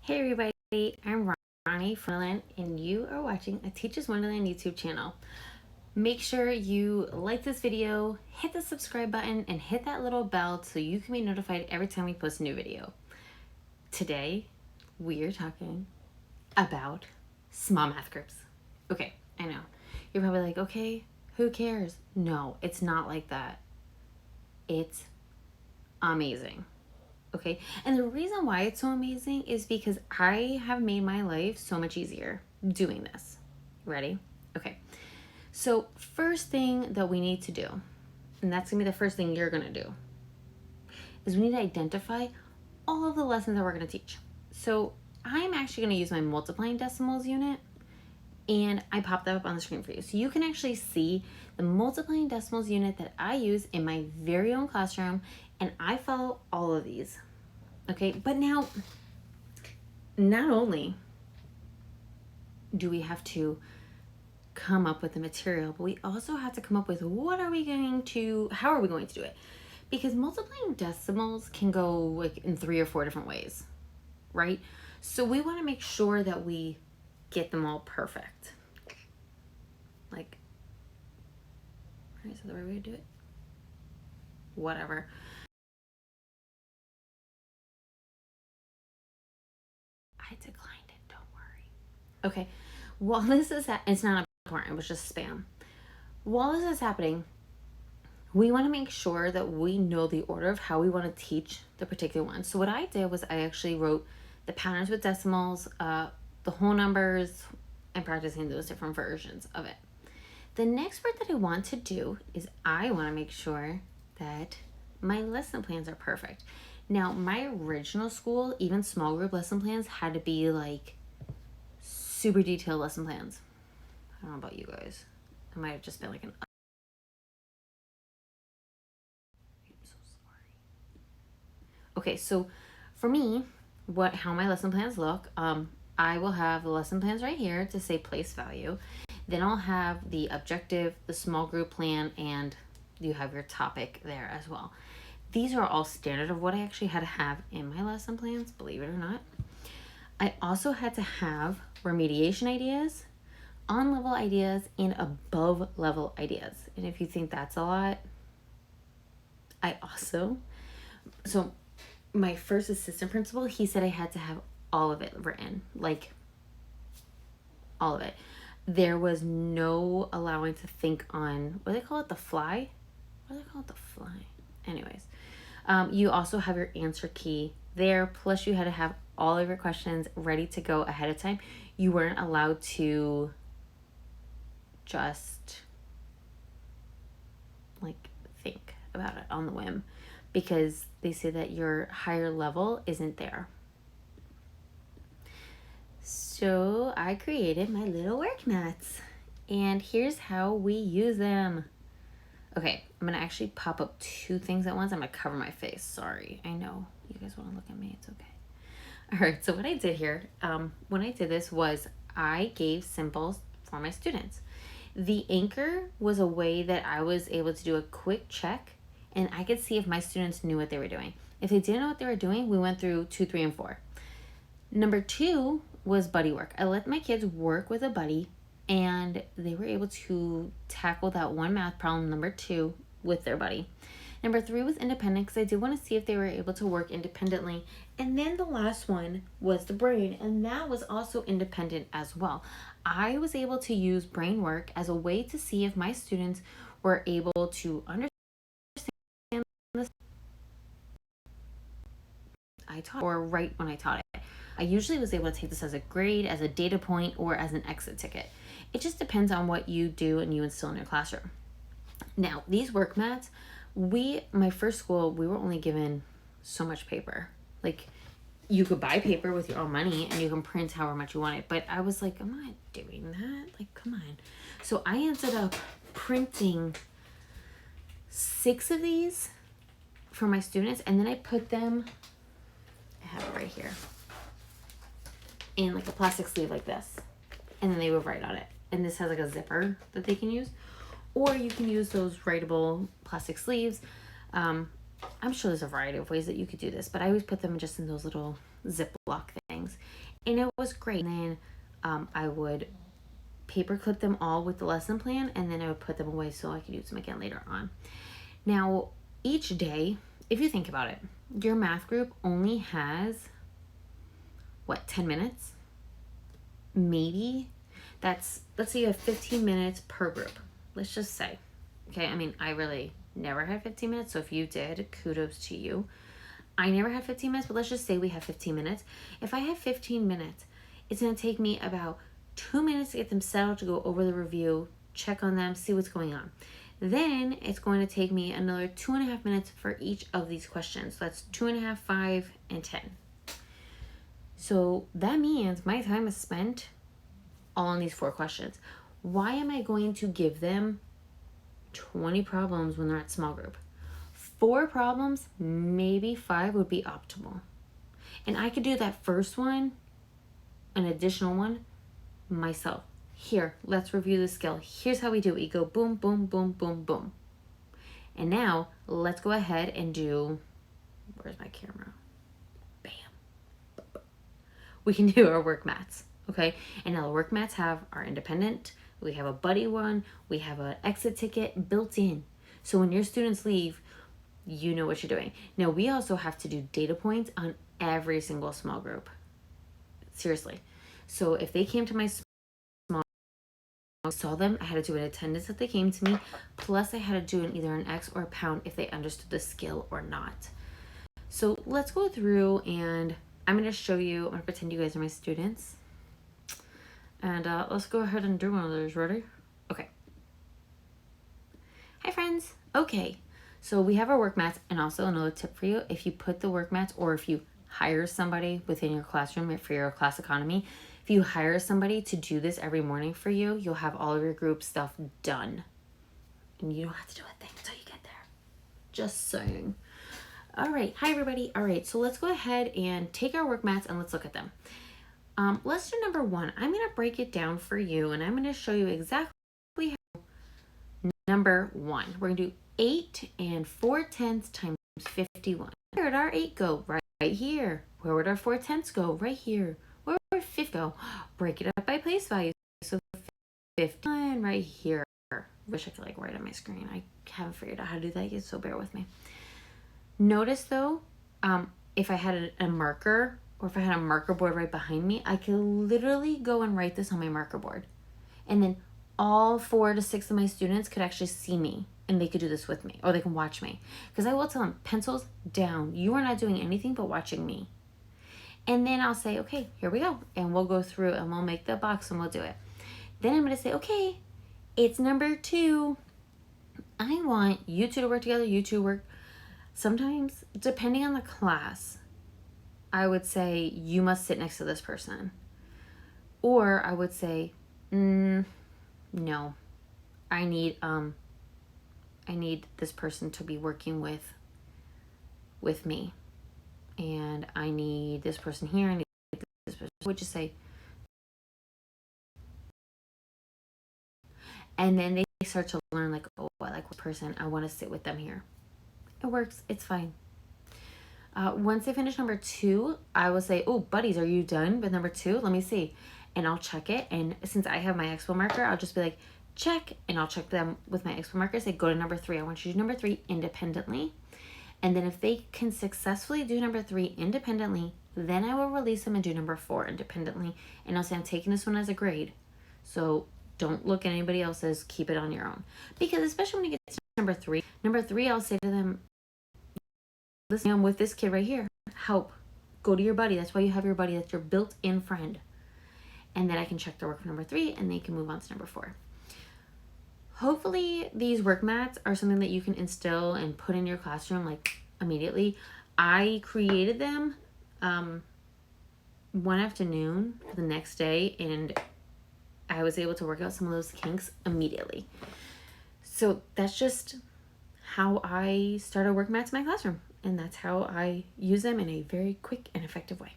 Hey everybody, I'm Ronnie Wonderland, and you are watching a Teachers Wonderland YouTube channel. Make sure you like this video, hit the subscribe button, and hit that little bell so you can be notified every time we post a new video. Today, we are talking about small math groups. Okay, I know. You're probably like, okay, who cares? No, it's not like that. It's amazing. Okay, and the reason why it's so amazing is because I have made my life so much easier doing this. Ready? Okay, so first thing that we need to do, and that's gonna be the first thing you're gonna do, is we need to identify all of the lessons that we're gonna teach. So I'm actually gonna use my multiplying decimals unit, and I popped that up on the screen for you. So you can actually see the multiplying decimals unit that I use in my very own classroom, and I follow all of these. Okay, but now, not only do we have to come up with the material, but we also have to come up with how are we going to do it? Because multiplying decimals can go like in 3 or 4 different ways, right? So we want to make sure that we get them all perfect. Like, is that the right way to do it? Whatever. I declined it, don't worry. Okay, while this is it's not important, it was just spam. While this is happening, we want to make sure that we know the order of how we want to teach the particular one. So what I did was I actually wrote the patterns with decimals, the whole numbers, and practicing those different versions of it. The next part that I want to do is I want to make sure that my lesson plans are perfect. Now, my original school, even small group lesson plans had to be like super detailed lesson plans. I don't know about you guys. It might have just been like an... I'm so sorry. Okay, so for me, how my lesson plans look, I will have the lesson plans right here to say place value. Then I'll have the objective, the small group plan, and you have your topic there as well. These are all standard of what I actually had to have in my lesson plans, believe it or not. I also had to have remediation ideas, on-level ideas, and above-level ideas. And if you think that's a lot, so my first assistant principal, he said I had to have all of it written, like all of it. There was no allowing to think on, what do they call it, the fly? What do they call it, the fly? Anyways, you also have your answer key there, plus you had to have all of your questions ready to go ahead of time. You weren't allowed to just like think about it on the whim, because they say that your higher level isn't there. So I created my little work mats, and here's how we use them. Okay, I'm gonna actually pop up 2 things at once. I'm gonna cover my face. Sorry, I know you guys want to look at me. It's okay. All right, so what I did here, when I did this, was I gave symbols for my students. The anchor was a way that I was able to do a quick check, and I could see if my students knew what they were doing. If they didn't know what they were doing, we went through 2, 3, and 4. Number 2 was buddy work. I let my kids work with a buddy, and they were able to tackle that one math problem, number 2, with their buddy. Number 3 was independent, because I did want to see if they were able to work independently. And then the last one was the brain, and that was also independent as well. I was able to use brain work as a way to see if my students were able to understand this I taught, or right when I taught it. I usually was able to take this as a grade, as a data point, or as an exit ticket. It just depends on what you do and you instill in your classroom. Now, these work mats, my first school, we were only given so much paper. Like, you could buy paper with your own money and you can print however much you want it. But I was like, I'm not doing that. Like, come on. So I ended up printing 6 of these for my students, and then I put them, I have it right here, in like a plastic sleeve like this, and then they would write on it. And this has like a zipper that they can use, or you can use those writable plastic sleeves. I'm sure there's a variety of ways that you could do this, but I always put them just in those little Ziploc things. things. And it was great. And then I would paper clip them all with the lesson plan, and then I would put them away so I could use them again later on. Now, each day, if you think about it, your math group only has, 10 minutes? Maybe. Let's say you have 15 minutes per group. Let's just say. Okay, I mean, I really never had 15 minutes, so if you did, kudos to you. I never had 15 minutes, but let's just say we have 15 minutes. If I have 15 minutes, it's going to take me about 2 minutes to get them settled, to go over the review, check on them, see what's going on. Then it's going to take me another 2.5 minutes for each of these questions. So that's 2.5, 5, and 10. So that means my time is spent all on these 4 questions. Why am I going to give them 20 problems when they're at small group? 4 problems, maybe 5 would be optimal. And I could do that first one, an additional one, myself. Here, let's review the skill. Here's how we do it. You go boom, boom, boom, boom, boom. And now let's go ahead and do, where's my camera? Bam. We can do our work mats, okay? And now the work mats have our independent, we have a buddy one, we have an exit ticket built in. So when your students leave, you know what you're doing. Now we also have to do data points on every single small group. Seriously. So if they came to my I saw them, I had to do an attendance if they came to me, plus I had to do either an X or a pound if they understood the skill or not. So let's go through, and I'm going to show you, I'm going to pretend you guys are my students. And let's go ahead and do one of those. Ready? Okay. Hi friends. Okay. So we have our work mats, and also another tip for you, if you put the work mats, or if you hire somebody within your classroom for your class economy, if you hire somebody to do this every morning for you, you'll have all of your group stuff done. And you don't have to do a thing until you get there. Just saying. All right. Hi, everybody. All right. So let's go ahead and take our work mats and let's look at them. Let's do number 1. I'm going to break it down for you, and I'm going to show you exactly how. Number 1. We're going to do 8 4/10 times 51. Where would our 8 go? Right here. Where would our 4/10 go? Right here. Where would 50 go? Break it up by place value. So 51 right here. Wish I could write on my screen. I haven't figured out how to do that yet, so bear with me. Notice though, if I had a marker, or if I had a marker board right behind me, I could literally go and write this on my marker board. And then all 4 to 6 of my students could actually see me, and they could do this with me, or they can watch me. Because I will tell them, pencils down. You are not doing anything but watching me. And then I'll say, okay, here we go. And we'll go through and we'll make the box and we'll do it. Then I'm going to say, okay, it's number 2. I want you two to work together, you two work. Sometimes, depending on the class, I would say, you must sit next to this person. Or I would say, no, I need this person to be working with me. And I need this person here, I need this person. I would just say, and then they start to learn oh, I like one person, I want to sit with them here. It works, it's fine. Once they finish number 2, I will say, oh, buddies, are you done with number 2? Let me see. And I'll check it. And since I have my expo marker, I'll just be like, check. And I'll check them with my expo marker. Say, go to number 3. I want you to do number 3 independently. And then if they can successfully do number 3 independently, then I will release them and do number 4 independently. And I'll say, I'm taking this one as a grade. So don't look at anybody else's. Keep it on your own. Because especially when you get to number 3, I'll say to them, listen, I'm with this kid right here. Help. Go to your buddy. That's why you have your buddy. That's your built-in friend. And then I can check their work for number 3, and they can move on to number 4. Hopefully these work mats are something that you can instill and put in your classroom immediately. I created them one afternoon for the next day, and I was able to work out some of those kinks immediately. So that's just how I started work mats in my classroom. And that's how I use them in a very quick and effective way.